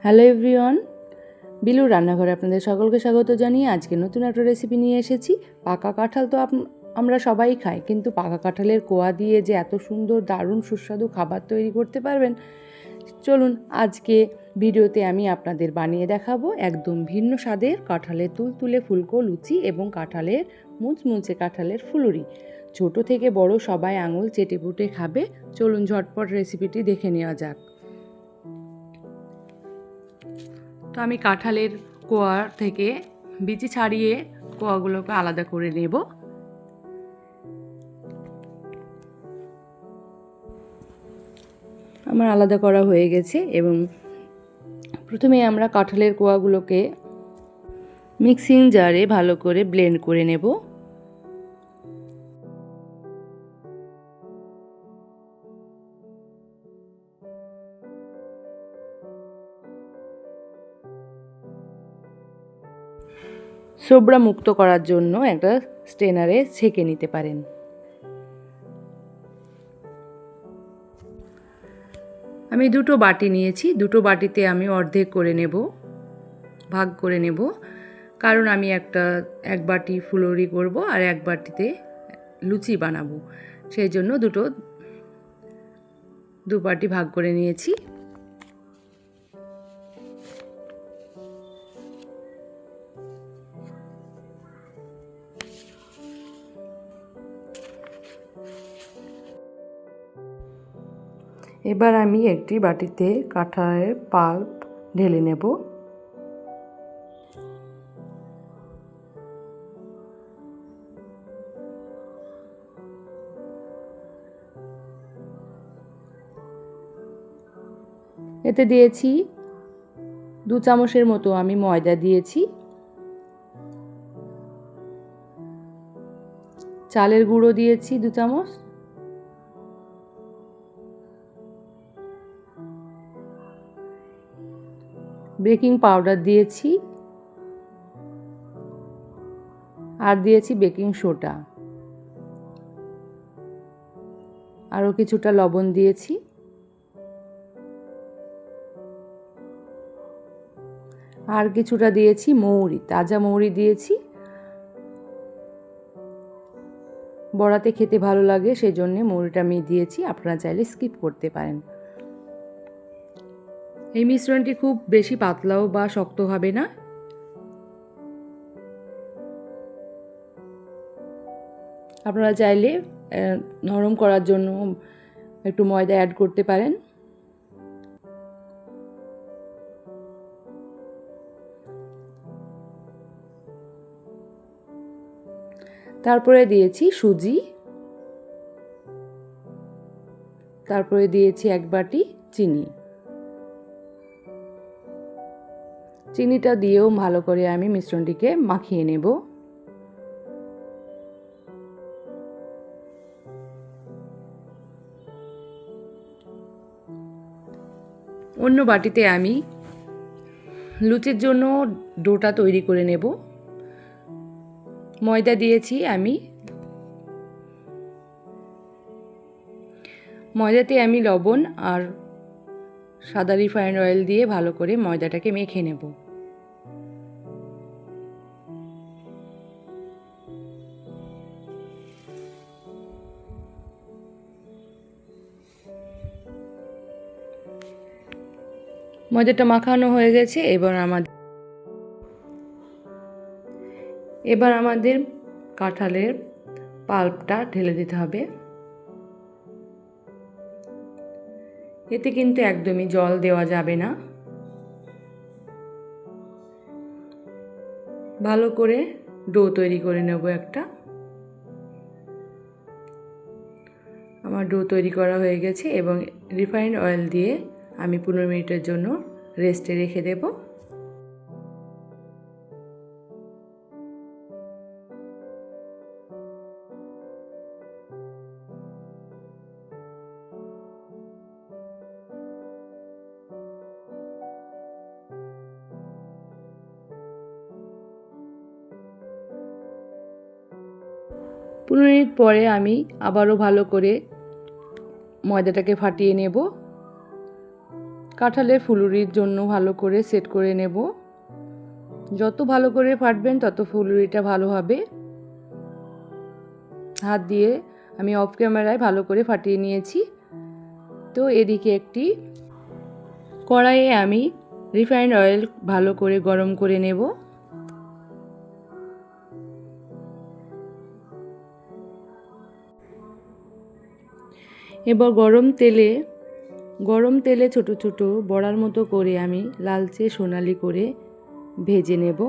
Hello everyone, বিলুর রান্নাঘরে আপনাদের সকলকে স্বাগত জানিয়ে আজকে নতুন একটা রেসিপি নিয়ে এসেছি। পাকা কাঁঠাল তো আমরা সবাই খাই, কিন্তু পাকা কাঁঠালের কোয়া দিয়ে যে এত সুন্দর দারুণ সুস্বাদু খাবার তৈরি করতে পারবেন, চলুন আজকে ভিডিওতে আমি আপনাদের বানিয়ে দেখাবো একদম ভিন্ন স্বাদের কাঁঠালের তুলতুলে ফুলকো লুচি এবং কাঁঠালের মুচমুচে কাঁঠালের ফুলুরি। ছোট থেকে বড় সবাই আঙুল চেটেপুটে খাবে। চলুন ঝটপট রেসিপিটি দেখে নেওয়া যাক। তো আমি কাঁঠালের কোয়া থেকে বিচি ছাড়িয়ে কোয়াগুলোকে আলাদা করে নেব। আমার আলাদা করা হয়ে গেছে এবং প্রথমে আমরা কাঁঠালের কোয়াগুলোকে মিক্সিং জারে ভালো করে ব্লেন্ড করে নেব। ছোবড়া মুক্ত করার জন্য একটা স্ট্রেনারে ছেঁকে নিতে পারেন। আমি দুটো বাটি নিয়েছি, দুটো বাটিতে আমি অর্ধেক করে নেব, ভাগ করে নেব, কারণ আমি এক বাটি ফুলুরি করব আর এক বাটিতে লুচি বানাবো, সেই জন্য দু বাটি ভাগ করে নিয়েছি। এবার আমি একটি বাটিতে কাঁঠালের পাল্প ঢেলে নেব। এতে দিয়েছি 2 চামচের মতো আমি ময়দা দিয়েছি, চালের গুঁড়ো দিয়েছি 2 চামচ, বেকিং পাউডার দিয়েছি আর দিয়েছি বেকিং সোডা, আরও কিছুটা লবণ দিয়েছি, আর কিছুটা দিয়েছি মৌরি, তাজা মৌরি দিয়েছি। বড়াতে খেতে ভালো লাগে সেই জন্য মৌরিটা আমি দিয়েছি, আপনারা চাইলে স্কিপ করতে পারেন। এই মিশ্রণটি খুব বেশি পাতলাও বা শক্ত হবে না। আপনারা চাইলে নরম করার জন্য একটু ময়দা অ্যাড করতে পারেন। তারপরে দিয়েছি সুজি, তারপরে দিয়েছি 1 বাটি চিনি। চিনিটা দিয়েও ভালো করে আমি মিশ্রণটিকে মাখিয়ে নেব। অন্য বাটিতে আমি লুচির জন্য ডোটা তৈরি করে নেব। ময়দা দিয়েছি আমি, ময়দাতে আমি লবণ আর সাদা রিফাইন্ড অয়েল দিয়ে ভালো করে ময়দাটাকে মেখে নেব। ময়দাটা মাখানো হয়ে গেছে। এবার আমাদের কাঁঠালের পাল্পটা ঢেলে দিতে হবে। এতে কিন্তু একদমই জল দেওয়া যাবে না। ভালো করে ডো তৈরি করে নেব একটা। আমার ডো তৈরি করা হয়ে গেছে এবং রিফাইন্ড অয়েল দিয়ে আমি 15 মিনিটের জন্য রেস্টে রেখে দেব। পনেরো মিনিট পরে আমি আবারও ভালো করে ময়দাটাকে ফাটিয়ে নেব কাঁঠালের ফুলুরির জন্য ভালো করে সেট করে নেব। যত ভালো করে ফাটবেন তত ফুলুরিটা ভালো হবে। হাত দিয়ে আমি অফ ক্যামেরায় ভালো করে ফাটিয়ে নিয়েছি। তো এদিকে একটি কড়াইয়ে আমি রিফাইন্ড অয়েল ভালো করে গরম করে নেব। এবার গরম তেলে ছোট ছোট বড়ার মতো করে আমি লালচে সোনালি করে ভেজে নেব।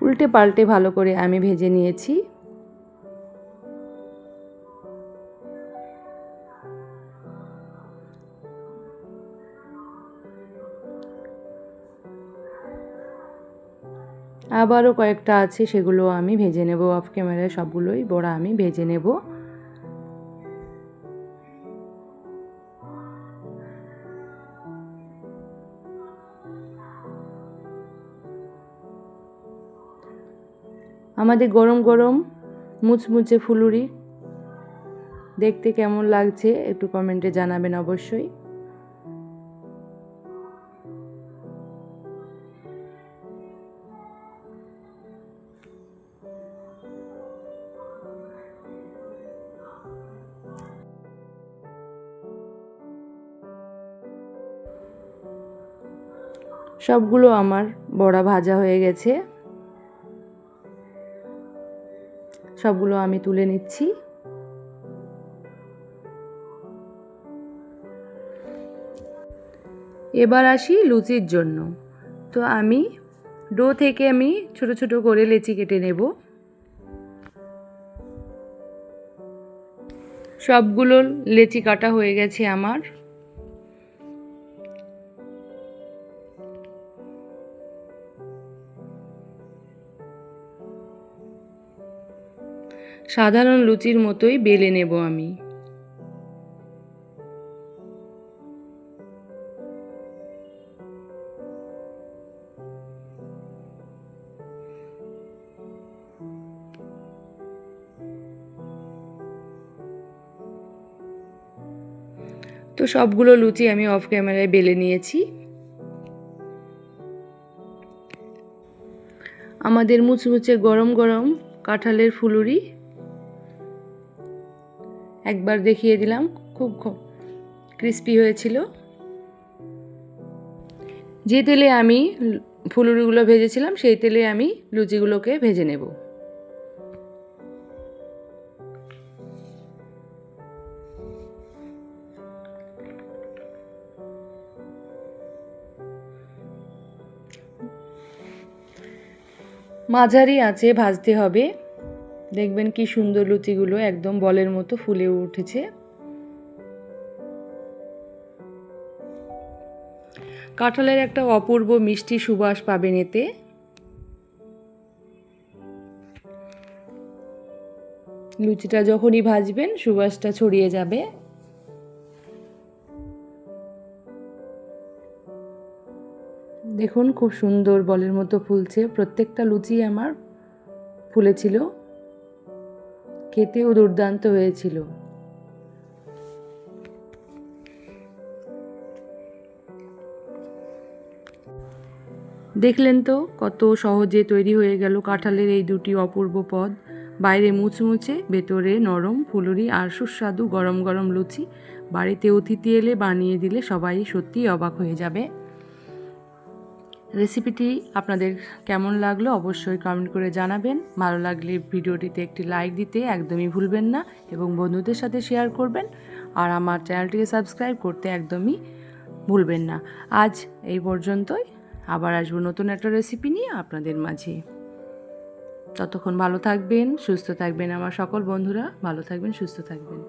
উল্টে পাল্টে ভালো করে আমি ভেজে নিয়েছি। আবারও কয়েকটা আছে, সেগুলো আমি ভেজে নেব অফ ক্যামেরায়। সবগুলোই বড়া আমি ভেজে নেব। আমাদের গরম গরম মুচমুচে ফুলুরি দেখতে কেমন লাগছে একটু কমেন্টে জানাবেন অবশ্যই। সবগুলো আমার বড়া ভাজা হয়ে গেছে, সবগুলো আমি তুলে নিচ্ছি। এবার আসি লুচির জন্য। তো আমি ডো থেকে আমি ছোট ছোট করে লেচি কেটে নেব। সবগুলো লেচি কাটা হয়ে গেছে আমার। সাধারণ লুচির মতোই বেলে নেব আমি। তো সবগুলো লুচি আমি অফ ক্যামেরায় বেলে নিয়েছি। আমাদের মুচমুচে গরম গরম কাঁঠালের ফুলুরি একবার দেখিয়ে দিলাম, খুব ক্রিস্পি হয়েছিল। যে তেলে আমি ফুলুরিগুলো ভেজেছিলাম সেই তেলে আমি লুচিগুলোকে ভেজে নেব। মাঝারি আঁচে ভাজতে হবে। দেখবেন কি সুন্দর লুচিগুলো একদম বলের মতো ফুলে উঠেছে। কাঁঠালের একটা অপূর্ব মিষ্টি সুবাস পাবেন এতে। লুচিটা যখনই ভাজবেন সুবাসটা ছড়িয়ে যাবে। দেখুন খুব সুন্দর বলের মতো ফুলছে। প্রত্যেকটা লুচি আমার ফুলেছিল, খেতেও দুর্দান্ত হয়েছিল। দেখলেন তো কত সহজে তৈরি হয়ে গেল কাঁঠালের এই দুটি অপূর্ব পদ। বাইরে মুচমুচে, ভেতরে নরম ফুলুরি আর সুস্বাদু গরম গরম লুচি। বাড়িতে অতিথি এলে বানিয়ে দিলে সবাই সত্যিই অবাক হয়ে যাবে। রেসিপিটি আপনাদের কেমন লাগলো অবশ্যই কমেন্ট করে জানাবেন। ভালো লাগলে ভিডিওটিতে একটি লাইক দিতে একদমই ভুলবেন না এবং বন্ধুদের সাথে শেয়ার করবেন। আর আমার চ্যানেলটিকে সাবস্ক্রাইব করতে একদমই ভুলবেন না। আজ এই পর্যন্তই। আবার আসবো নতুন একটা রেসিপি নিয়ে আপনাদের মাঝে। ততক্ষণ ভালো থাকবেন, সুস্থ থাকবেন। আমার সকল বন্ধুরা ভালো থাকবেন, সুস্থ থাকবেন।